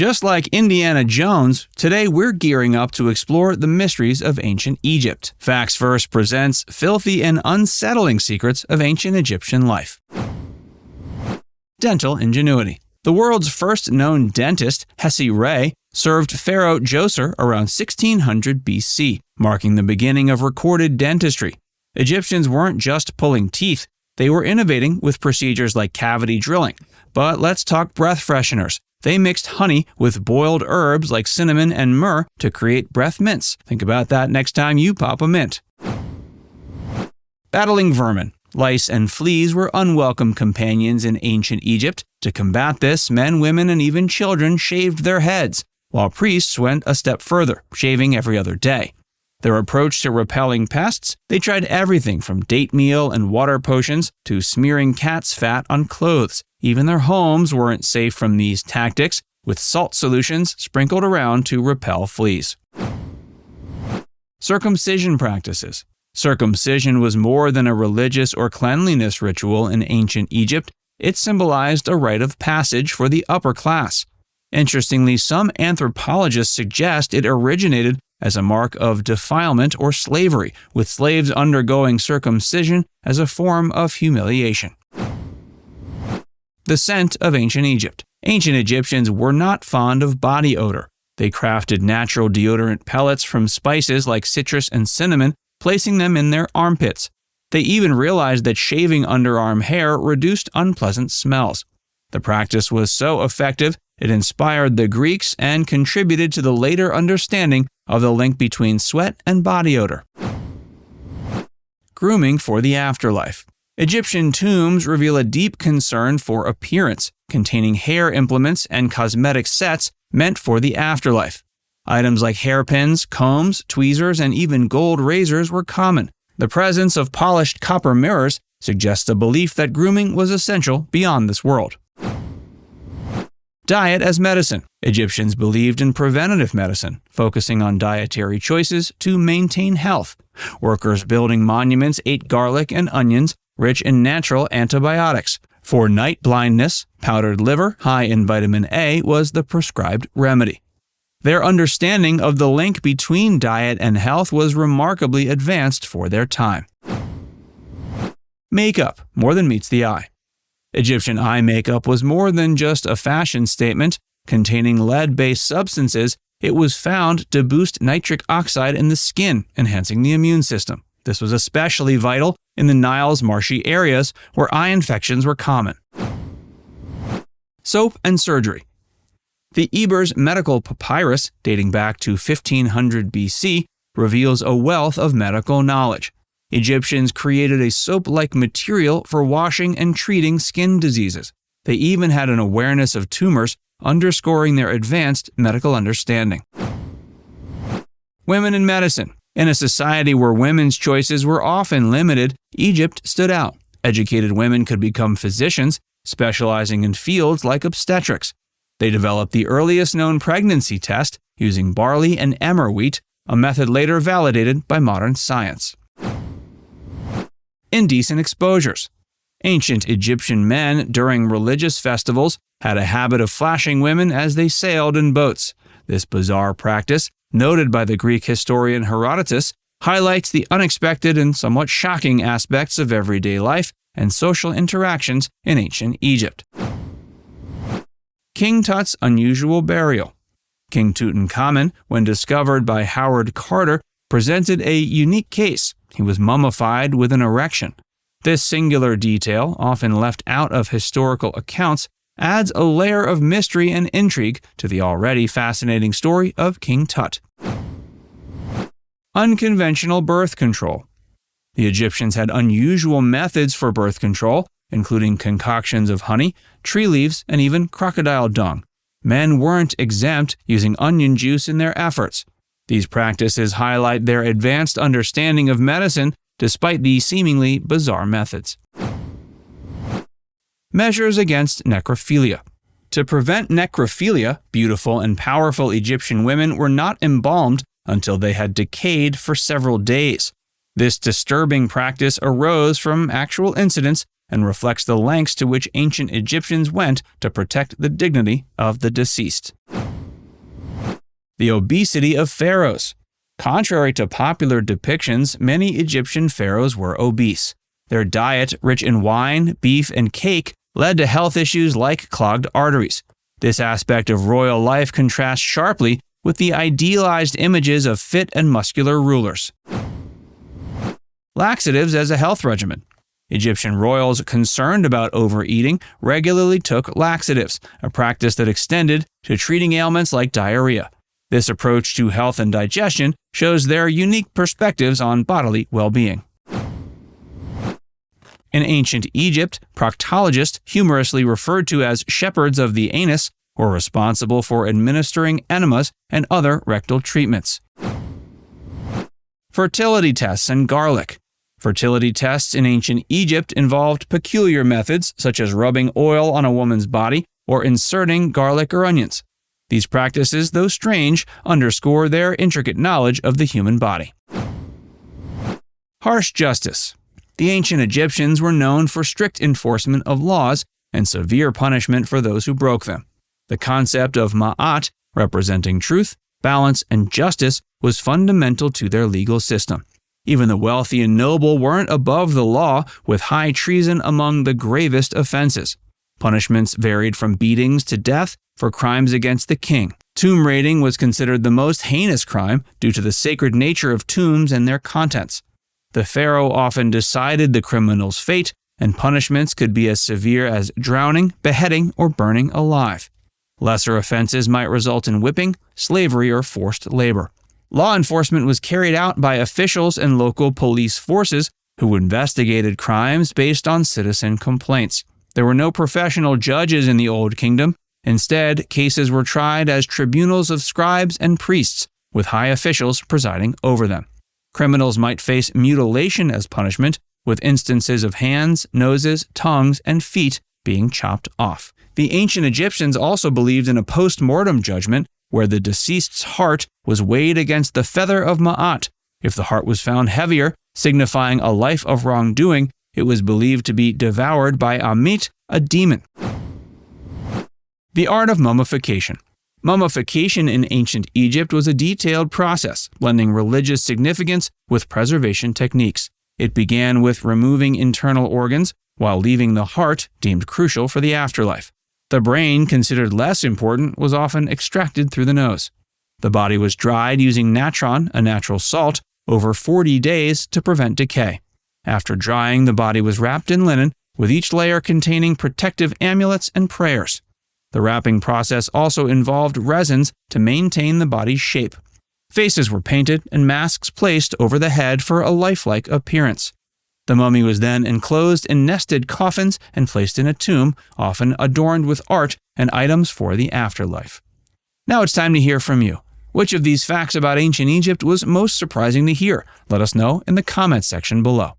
Just like Indiana Jones, today we're gearing up to explore the mysteries of ancient Egypt. Facts First presents filthy and unsettling secrets of ancient Egyptian life. Dental ingenuity. The world's first known dentist, Hesi Ray, served Pharaoh Djoser around 1600 BC, marking the beginning of recorded dentistry. Egyptians weren't just pulling teeth, they were innovating with procedures like cavity drilling. But let's talk breath fresheners. They mixed honey with boiled herbs like cinnamon and myrrh to create breath mints. Think about that next time you pop a mint. Battling vermin. Lice and fleas were unwelcome companions in ancient Egypt. To combat this, men, women, and even children shaved their heads, while priests went a step further, shaving every other day. Their approach to repelling pests, they tried everything from date meal and water potions to smearing cat's fat on clothes. Even their homes weren't safe from these tactics, with salt solutions sprinkled around to repel fleas. Circumcision practices. Circumcision was more than a religious or cleanliness ritual in ancient Egypt. It symbolized a rite of passage for the upper class. Interestingly, some anthropologists suggest it originated as a mark of defilement or slavery, with slaves undergoing circumcision as a form of humiliation. The scent of ancient Egypt. Ancient Egyptians were not fond of body odor. They crafted natural deodorant pellets from spices like citrus and cinnamon, placing them in their armpits. They even realized that shaving underarm hair reduced unpleasant smells. The practice was so effective, it inspired the Greeks and contributed to the later understanding of the link between sweat and body odor. Grooming for the afterlife. Egyptian tombs reveal a deep concern for appearance, containing hair implements and cosmetic sets meant for the afterlife. Items like hairpins, combs, tweezers, and even gold razors were common. The presence of polished copper mirrors suggests a belief that grooming was essential beyond this world. Diet as medicine. Egyptians believed in preventative medicine, focusing on dietary choices to maintain health. Workers building monuments ate garlic and onions, rich in natural antibiotics. For night blindness, powdered liver, high in vitamin A, was the prescribed remedy. Their understanding of the link between diet and health was remarkably advanced for their time. Makeup, more than meets the eye. Egyptian eye makeup was more than just a fashion statement. Containing lead-based substances, it was found to boost nitric oxide in the skin, enhancing the immune system. This was especially vital in the Nile's marshy areas where eye infections were common. Soap and surgery. The Ebers medical papyrus, dating back to 1500 BC, reveals a wealth of medical knowledge. Egyptians created a soap-like material for washing and treating skin diseases. They even had an awareness of tumors, underscoring their advanced medical understanding. Women in medicine. In a society where women's choices were often limited, Egypt stood out. Educated women could become physicians, specializing in fields like obstetrics. They developed the earliest known pregnancy test using barley and emmer wheat, a method later validated by modern science. Indecent exposures. Ancient Egyptian men during religious festivals had a habit of flashing women as they sailed in boats. This bizarre practice, noted by the Greek historian Herodotus, highlights the unexpected and somewhat shocking aspects of everyday life and social interactions in ancient Egypt. King Tut's unusual burial. King Tutankhamun, when discovered by Howard Carter, presented a unique case. He was mummified with an erection. This singular detail, often left out of historical accounts, adds a layer of mystery and intrigue to the already fascinating story of King Tut. Unconventional birth control. The Egyptians had unusual methods for birth control, including concoctions of honey, tree leaves, and even crocodile dung. Men weren't exempt, using onion juice in their efforts. These practices highlight their advanced understanding of medicine despite the seemingly bizarre methods. Measures against necrophilia. To prevent necrophilia, beautiful and powerful Egyptian women were not embalmed until they had decayed for several days. This disturbing practice arose from actual incidents and reflects the lengths to which ancient Egyptians went to protect the dignity of the deceased. The Obesity of Pharaohs. Contrary to popular depictions, many Egyptian pharaohs were obese. Their diet, rich in wine, beef, and cake, led to health issues like clogged arteries. This aspect of royal life contrasts sharply with the idealized images of fit and muscular rulers. Laxatives as a health regimen. Egyptian royals concerned about overeating regularly took laxatives, a practice that extended to treating ailments like diarrhea. This approach to health and digestion shows their unique perspectives on bodily well-being. In ancient Egypt, proctologists, humorously referred to as shepherds of the anus, were responsible for administering enemas and other rectal treatments. Fertility tests and garlic. Fertility tests in ancient Egypt involved peculiar methods such as rubbing oil on a woman's body or inserting garlic or onions. These practices, though strange, underscore their intricate knowledge of the human body. Harsh justice. The ancient Egyptians were known for strict enforcement of laws and severe punishment for those who broke them. The concept of ma'at, representing truth, balance, and justice, was fundamental to their legal system. Even the wealthy and noble weren't above the law, with high treason among the gravest offenses. Punishments varied from beatings to death for crimes against the king. Tomb raiding was considered the most heinous crime due to the sacred nature of tombs and their contents. The pharaoh often decided the criminal's fate, and punishments could be as severe as drowning, beheading, or burning alive. Lesser offenses might result in whipping, slavery, or forced labor. Law enforcement was carried out by officials and local police forces who investigated crimes based on citizen complaints. There were no professional judges in the Old Kingdom. Instead, cases were tried as tribunals of scribes and priests, with high officials presiding over them. Criminals might face mutilation as punishment, with instances of hands, noses, tongues, and feet being chopped off. The ancient Egyptians also believed in a post-mortem judgment where the deceased's heart was weighed against the feather of Ma'at. If the heart was found heavier, signifying a life of wrongdoing, it was believed to be devoured by Amit, a demon. The Art of Mummification. Mummification in ancient Egypt was a detailed process, blending religious significance with preservation techniques. It began with removing internal organs, while leaving the heart, deemed crucial for the afterlife. The brain, considered less important, was often extracted through the nose. The body was dried using natron, a natural salt, over 40 days to prevent decay. After drying, the body was wrapped in linen, with each layer containing protective amulets and prayers. The wrapping process also involved resins to maintain the body's shape. Faces were painted and masks placed over the head for a lifelike appearance. The mummy was then enclosed in nested coffins and placed in a tomb, often adorned with art and items for the afterlife. Now it's time to hear from you. Which of these facts about ancient Egypt was most surprising to hear? Let us know in the comments section below.